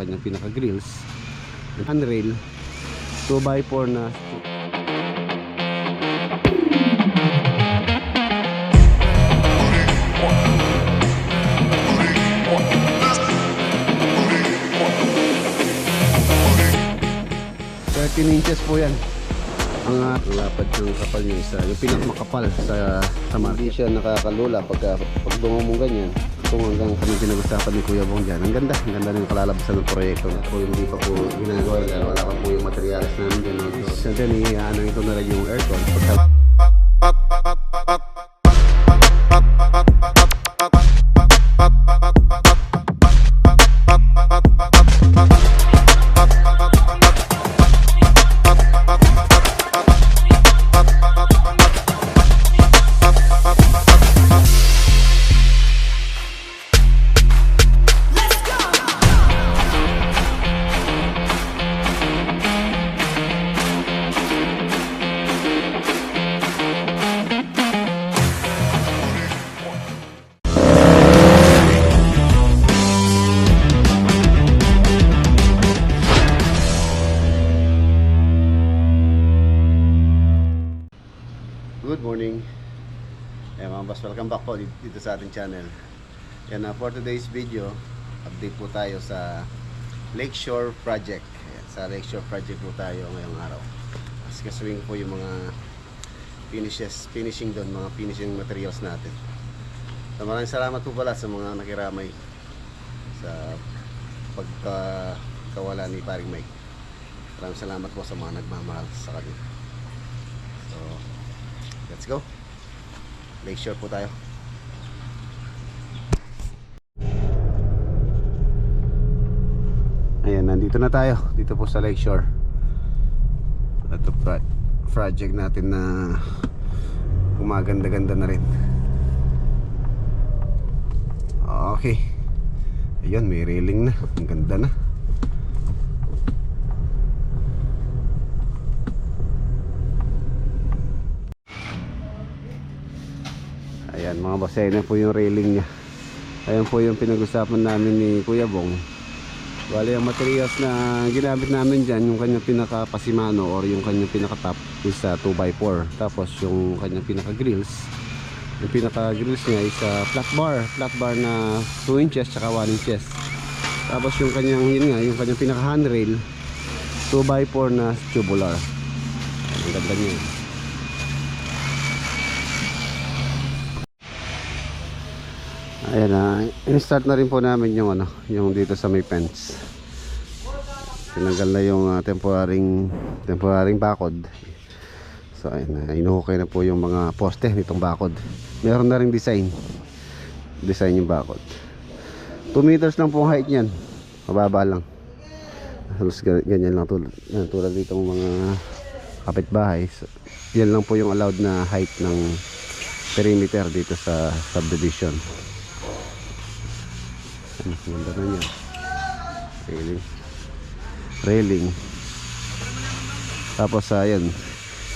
kanyang pinaka grills, handrail, 2x4 na inches po yan. Ang lapad ng kapal niya isa, yung pinakamakapal sa market. Hindi siya nakakalula pag dungo mong ganyan. Kung hanggang kami pinag-usapan ni Kuya Bong dyan, ang ganda ng kalalabasan ng proyekto na po. Hindi pa po ginagawa, wala pa po yung materials namin dyan. So then, ito na rin yung aircon. Good morning, mga boss, welcome back po dito sa ating channel. Yan, for today's video, update po tayo sa Lakeshore Project. Yan, sa Lakeshore Project po tayo ngayong araw. Kasuwing po yung mga finishing doon, mga finishing materials natin. So, maraming salamat po pala sa mga nakiramay sa pagkawala ni Paring Mike. Maraming salamat po sa mga nagmamahal sa kanya. So, let's go. Lakeshore po tayo. Ayan, nandito na tayo. Dito po sa Lakeshore. Ito project natin na gumaganda-ganda na rin. Okay. Ayun, may railing na. Ang ganda na. Ayan mga boss, ayan po yung railing niya. Ayan po yung pinag-usapan namin ni Kuya Bong. Bali ang materials na ginamit namin dyan, yung kanyang pinaka-pasimano or yung kanyang pinaka-top is 2x4. Tapos yung kanyang pinaka-grills, yung pinaka-grills niya is flat bar na 2 inches tsaka 1 inches. Tapos yung kanyang, yun nga, yung kanyang pinaka-handrail 2x4 na tubular. Ang ganda niya. Ayan na, in-start na rin po namin yung yung dito sa may fence. Tinanggal na yung temporaring bakod. So ayun na, inuhukay na po yung mga poste nitong bakod. Meron na ring design yung bakod. 2 meters lang po ang height niyan. Mababa lang. Halos ganyan lang tulad dito ng mga kapitbahay. So, yan lang po yung allowed na height ng perimeter dito sa subdivision. Ganda na niya. Railing. Tapos ayan,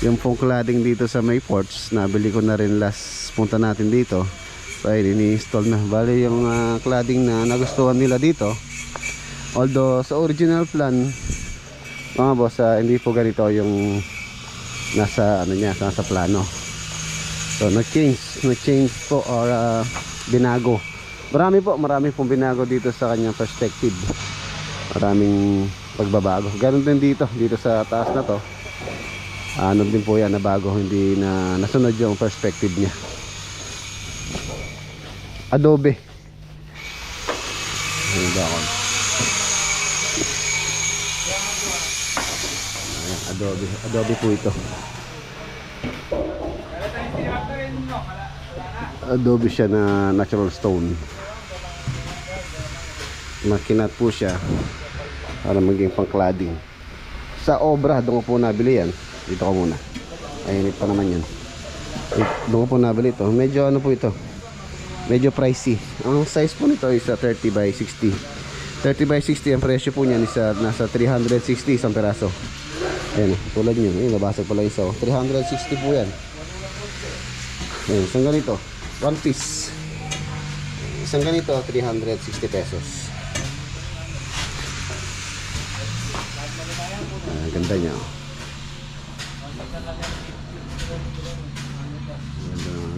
yung pong cladding dito sa may porch, nabili ko na rin last punta natin dito. So ayun, ini-install na. Bali yung cladding na nagustuhan nila dito. Although sa original plan, mga boss, hindi po ganito yung nasa nasa plano. So na-change po or binago. Marami pong binago dito sa kanyang perspective. Maraming pagbabago. Ganon din dito sa taas na to. Ano din po yan na bago, hindi na nasunod yung perspective niya. Adobe. Adobe po ito. Adobe siya na natural stone. Makinat po siya para maging pang cladding. Sa obra, doon ko po nabili yan. Dito ko muna. Ayun pa naman yan. Doon ko po nabili ito. Medyo po ito. Medyo pricey. Ang size po nito is 30 by 60. 30 by 60 ang presyo po niyan is nasa 360 isang peraso. Ayun, tulad nyo. Ayun, nabasag pala isa. 360 po yan. Ayun, isang ganito. One piece. Isang ganito, 360 pesos. Ganda niya.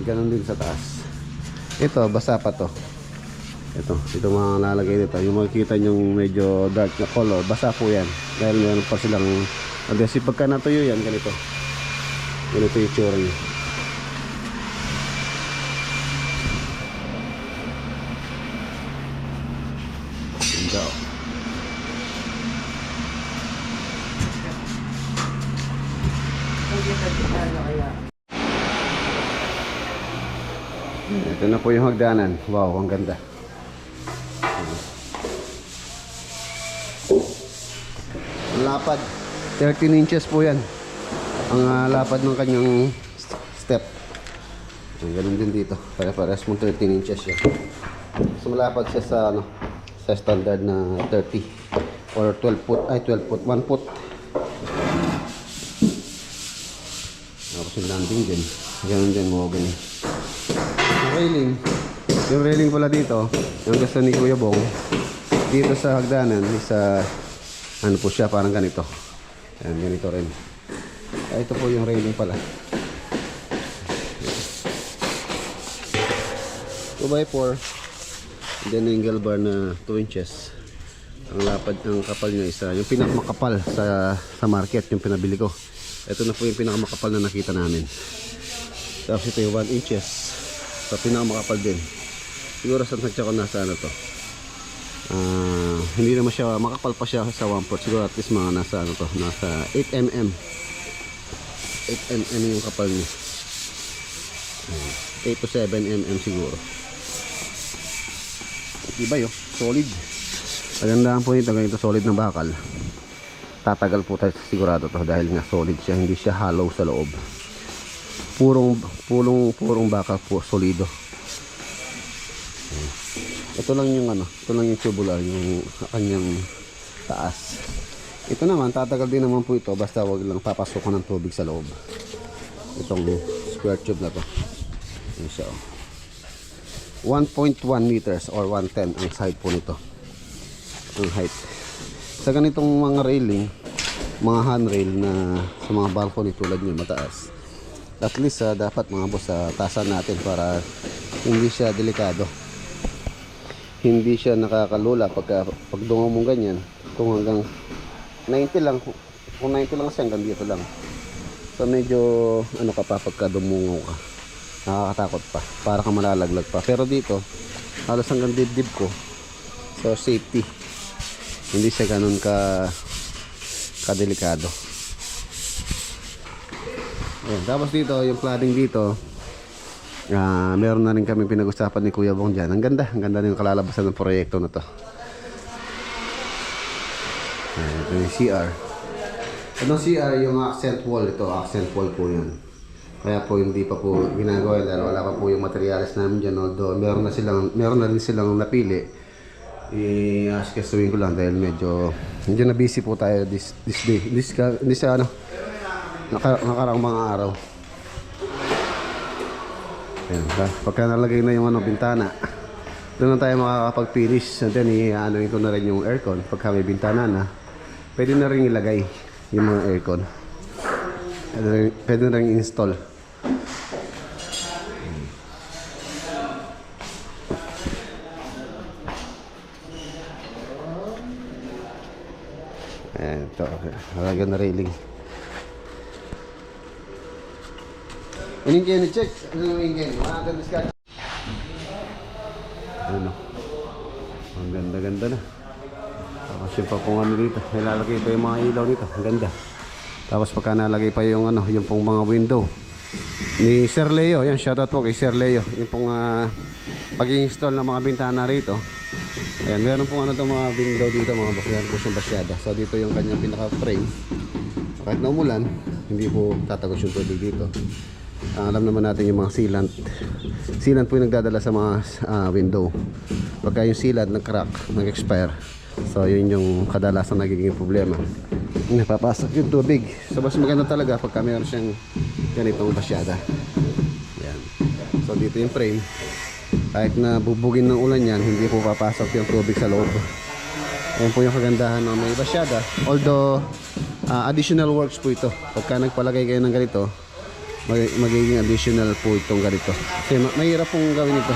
Ganon din sa taas. Ito, basa pa to. Ito mga nalagay dito. Yung makikita nyong medyo dark na color, basa po yan. Dahil meron pa silang, kasi pagka natuyo yan, ganito. Ganito yung tsura niya. Ganda. Ito na po yung hagdanan. Wow, ang ganda. Ang lapad, 13 inches po yan. Ang lapad ng kanyang step. Ganun din dito. Pare-pares mo 13 inches yan. So malapad siya sa sa standard na 30 or 12 foot. Ay 12 foot, 1 foot. Tapos yung landing din. Ganun din mo ganun. Yung railing pala dito, yung gusto ni Kuya Bong, dito sa hagdanan, sa ano po siya, parang ganito. Ayan, ganito rin. Ito po yung railing pala. 2x4, then angle bar na 2 inches. Ang lapad, ang kapal niya isa, yung pinakamakapal sa market, yung pinabili ko. Ito na po yung pinakamakapal na nakita namin. Tapos ito yung 1 inches. So pinakamakapal din. Siguro sa nagsya ko nasa ano to. Hindi naman siya makapal pa siya sa 1/4. Siguro at least mga nasa ano to, nasa 8 mm. 8 mm yung kapal niya. 8 to 7 mm siguro. Diba yun? Solid. Pagandahan po nito, ganito solid na bakal. Tatagal po tayo sigurado to dahil nga solid siya, hindi siya hollow sa loob. Purong bakal po, solido. Ito lang yung ito lang yung tubular, yung kanyang taas. Ito naman, tatagal din naman po ito basta wag lang papasukan ng tubig sa loob. Itong square tube na to. Ayan siya. 1.1 meters or 110 ang side po nito. Ang height. Sa ganitong mga railing, mga handrail na sa mga balcony tulad nyo mataas. At least dapat mga boss tasan natin para hindi siya delikado. Hindi siya nakakalula pag dungaw mong ganyan. Kung hanggang 90 lang, kung 90 lang siya hanggang dito lang. So medyo ka pa pagka dumungaw ka. Nakakatakot pa. Para ka malalaglag pa. Pero dito, halos hanggang dibdib ko. So safety. Hindi siya ganun kadelikado. Ayan, tapos dito, yung cladding dito, meron na rin kami pinag-usapan ni Kuya Bong dyan. Ang ganda ng kalalabasan ng proyekto na to. Ayan, ito yung CR. Itong CR, yung accent wall, ito accent wall po yun. Kaya po hindi pa po ginagawa dahil wala pa po yung materials namin dyan. Although meron na rin silang napili. I-askasuin ko lang dahil medyo na busy po tayo this day. Nakaraang mga araw. Ayan, pagka nalagay na yung bintana, doon na tayo makakapag-finish. And then i-anoin ko na rin yung aircon. Pagka may bintana na, pwede na rin ilagay yung mga aircon. Pwede na rin install. Ayan, ito. Nalagyan na railing. Iningin, check. Ano yung ingin? Ano? Ang ganda-ganda na. Tapos yung pa kung dito. Nilalagay pa yung mga ilaw dito. Ang ganda. Tapos pagka nalagay pa yung yung pong mga window ni Sir Leo. Yan, shoutout po kay Sir Leo. Yung pong pag-install ng mga bintana rito. Ayan, meron pong itong mga window dito, mga boss. Meron po siyang basyada. So dito yung kanyang pinaka-frame. Kahit na umulan, hindi po tatagos yung tubig dito. Alam naman natin yung mga sealant po yung nagdadala sa mga window. Pagka yung sealant nag-crack, nag-expire, so yun yung kadalasan nagiging problema, napapasok yung tubig. So mas maganda talaga pagka mayroon siyang ganitong basyada. Yan. So dito yung frame, kahit na bubugin ng ulan yan, hindi po papasok yung tubig sa loob. Ayan po yung kagandahan ng may basyada. Although additional works po ito. Pagka nagpalagay kayo ng ganito, magiging additional po itong ganito. Kasi mahirap pong gawin ito.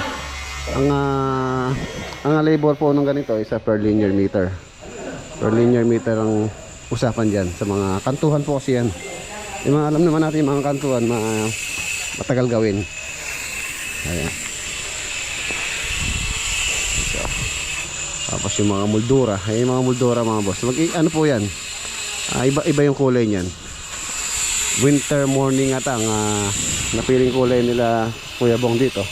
Ang labor po ng ganito is per linear meter. Per linear meter ang usapan dyan sa mga kantuhan po kasi yan. Yung mga alam naman natin yung mga kantuhan, matagal gawin. Ayan. So, tapos yung mga moldura. Ayan yung mga moldura mga boss. Ano po yan? Iba yung kulay niyan. Winter morning at ang napiling kulay nila Kuya Bong dito.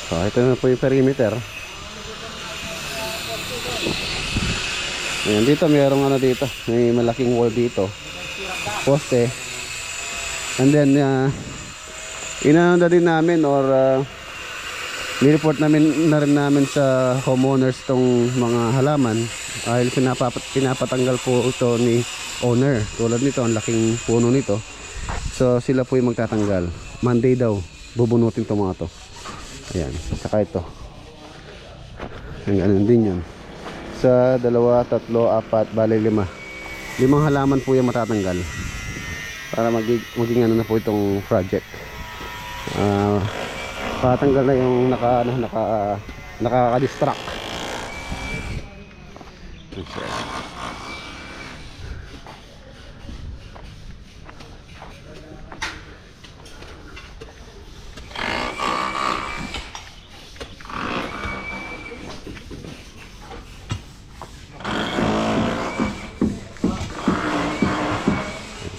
So ito na po yung perimeter. Ayan, dito mayroong ano dito. May malaking wall dito. Poste. And then inano din namin or nireport namin na rin namin sa homeowners tong mga halaman dahil pinapatanggal po ito ni owner. Tulad nito, ang laking puno nito. So sila po yung magtatanggal. Monday daw bubunutin itong mga to. Ayan, saka ito. Ganun din yun. Sa 2, 3, 4, bali 5. 5 halaman po yung matatanggal para maging ano na po itong project. Patanggal na yung nakaka-distract.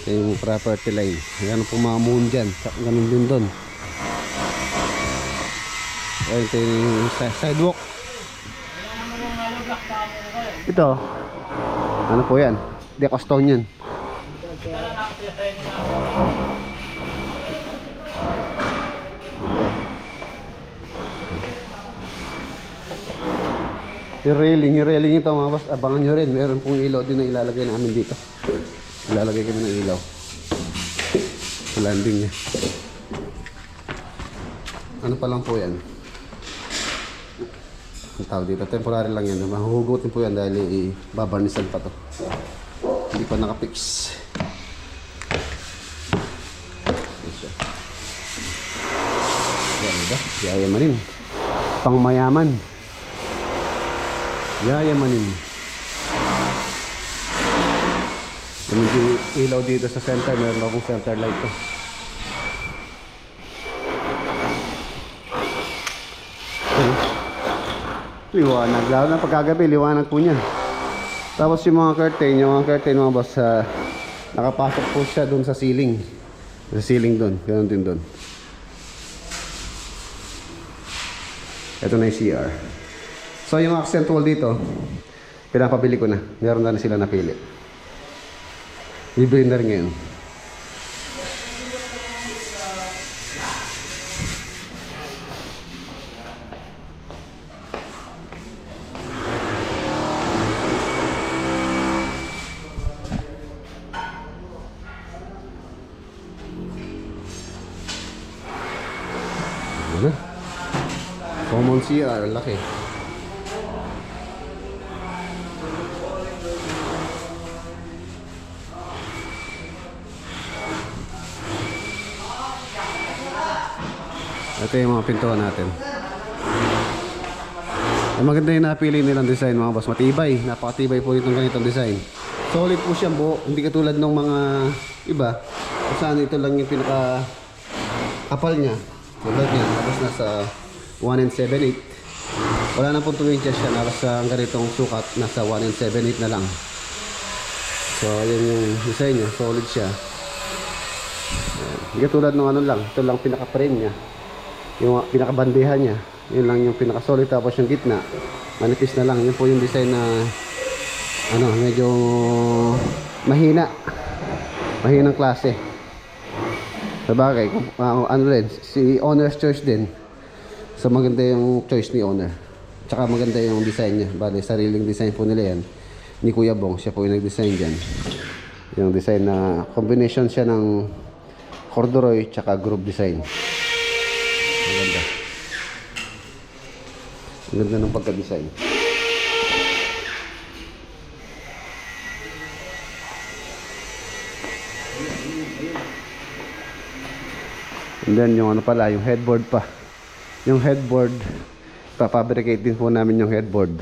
Yung property line. Ayan po mga moon dyan. Ganun din doon. Ayan ito yung sidewalk. Ito. Ano po yan? Decostone yan. Yung railing ito mga boss. Abangan nyo rin. Meron pong ilaw din na ilalagay namin dito. Ilalagay kami ng ilaw sa landing niya. Ano pa lang po yan, ang tawag dito, temporary lang yan. Mahuhugutin po yan dahil babarnisan pa to. Hindi pa nakapix. Yan diba? Yayamanin. Pangmayaman. Yayamanin. Yung ilaw dito sa center, meron akong center light to. Liwanag, lalo na pagkagabi, liwanag po niyan. Tapos yung mga curtain mga boss, nakapasok po siya dun sa ceiling. Sa ceiling dun, ganoon din dun. Ito na yung CR. So yung accent wall dito, pinapabili ko na. Meron na sila napili. Libre na rin ngayon. Ano? Common CR, laki. Ito yung mga pintuan natin. Ang maganda yung napili nilang design mga boss. Matibay. Napakatibay po itong ganitong design. Solid po siyang buo. Hindi katulad ng mga iba. Kung saan ito lang yung pinaka kapal niya. Tulad niya. Tapos nasa 1 and 7/8. Wala na pong 2 inches siya. Nasa ganitong sukat. Nasa 1 and 7/8 na lang. So yun yung design niya. Solid siya. Hindi katulad ng ano lang. Ito lang pinaka-frame niya. Yung pinakabandehan niya, yun lang yung pinaka-solid. Tapos yung gitna, manipis na lang. Yun po yung design na ano, medyo mahinang klase. Sabagay, ano rin, si owner's choice din. So maganda yung choice ni owner. Tsaka maganda yung design niya. Bale, sariling design po nila yan. Ni Kuya Bong, siya po yung nag-design dyan. Yung design na combination siya ng corduroy tsaka group design. Maganda. Ang ganda ng pagka-design. And then yung ano pala, yung headboard pa. Yung headboard, papabricate din po namin yung headboard.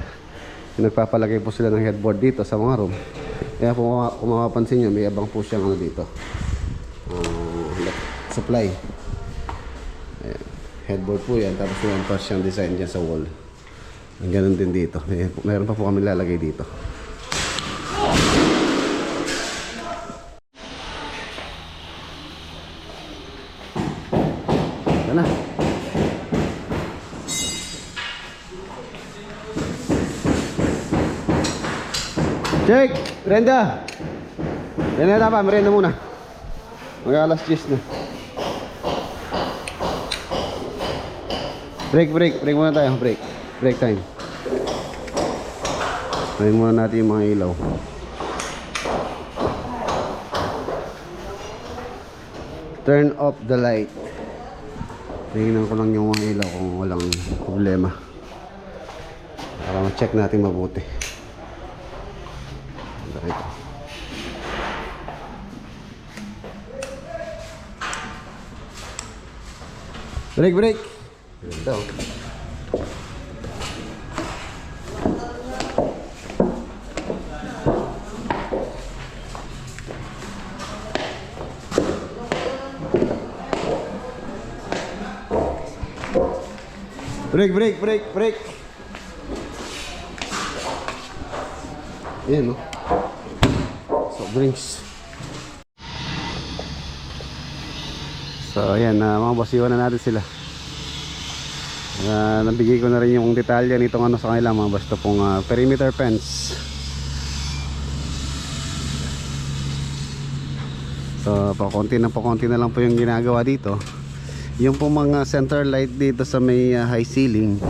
Yung nagpapalagay po sila ng headboard dito sa mga room. Kaya kung makapansin nyo, may abang po siyang ano dito, supply. Ayan. Headboard po yan. Tapos yung pa siyang design dyan sa wall. Ang ganun din dito. Meron pa po kami lalagay dito. Yan na. Check! Brenda! Brenda pa, merienda muna. Mag-alas 10 na. Break muna tayo. Break time. Tayin muna natin yung mga ilaw. Turn off the light. Tingnan ko lang yung mga ilaw kung walang problema. Para ma-check natin mabuti. Ito. Break. Ito. Break. Ayan, no? So, drinks. So, ayan, mga boss, iwan na natin sila. Nabigay ko na rin yung detalye nitong ano sa kanila, mga boss. Ito pong perimeter fence. So, pakunti na lang po yung ginagawa dito. Yung po mga center light dito sa may high ceiling,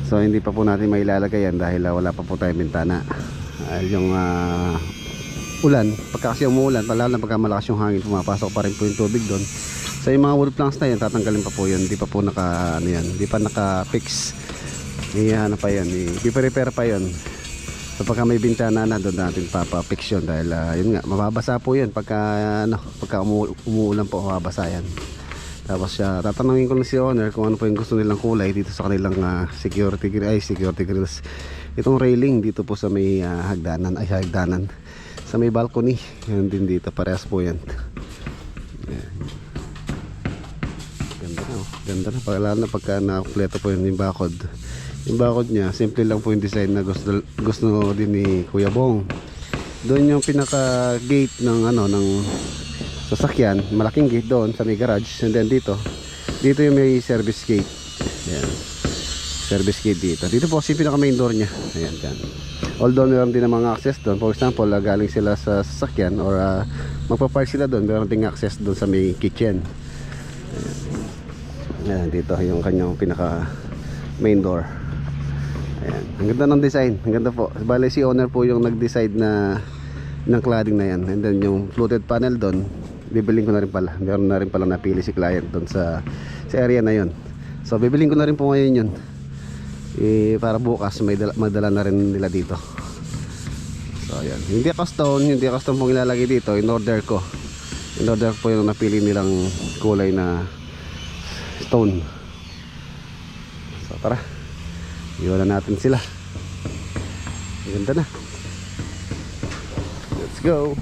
so hindi pa po natin mailalagay yan dahil wala pa po tayong bintana. Yung ulan, pagka kasi umuulan, lalo na pagka malakas yung hangin, pumapasok pa rin po yung tubig doon. So yung mga wood planks na yan, tatanggalin pa po yun. Hindi pa po hindi pa naka-fix. Ano pa yan, i-prepare pa yun. So pagka may bintana na, doon natin papa-fix yun. Dahil yun nga, mababasa po yun pagka umuulan po, mababasa yan. Tapos tatanungin ko na si owner kung ano po yung gusto nilang kulay dito sa kanilang security grills. Itong railing dito po sa may hagdanan, sa may balcony. Yan din dito, parehas po yan. Ganda na, lalo na pagka na-kompleto po yung bakod. Yung bakod niya, simple lang po yung design na gusto din ni Kuya Bong. Doon yung pinaka gate ng sasakyan, malaking gate doon sa may garage, and then dito yung may service gate. Ayan, service gate dito po si pinaka main door nya. Ayan, dyan. Although meron din mga access doon, for example galing sila sa sasakyan or magpapark sila doon, meron ding access doon sa may kitchen. Ayan, dito yung kanyang pinaka main door. Ayan, ang ganda ng design, ang ganda po. Bale si owner po yung nag-decide ng cladding na yan, and then yung fluted panel doon, bibiling ko na rin pala. Meron na rin pala napili si client doon sa area na yon. So bibiling ko na rin po ngayon yun, para bukas madala na rin nila dito. So ayan, hindi custom pong ilalagay dito. In order ko po yung napili nilang kulay na stone. So tara, iwan na natin sila. Ganda na, let's go.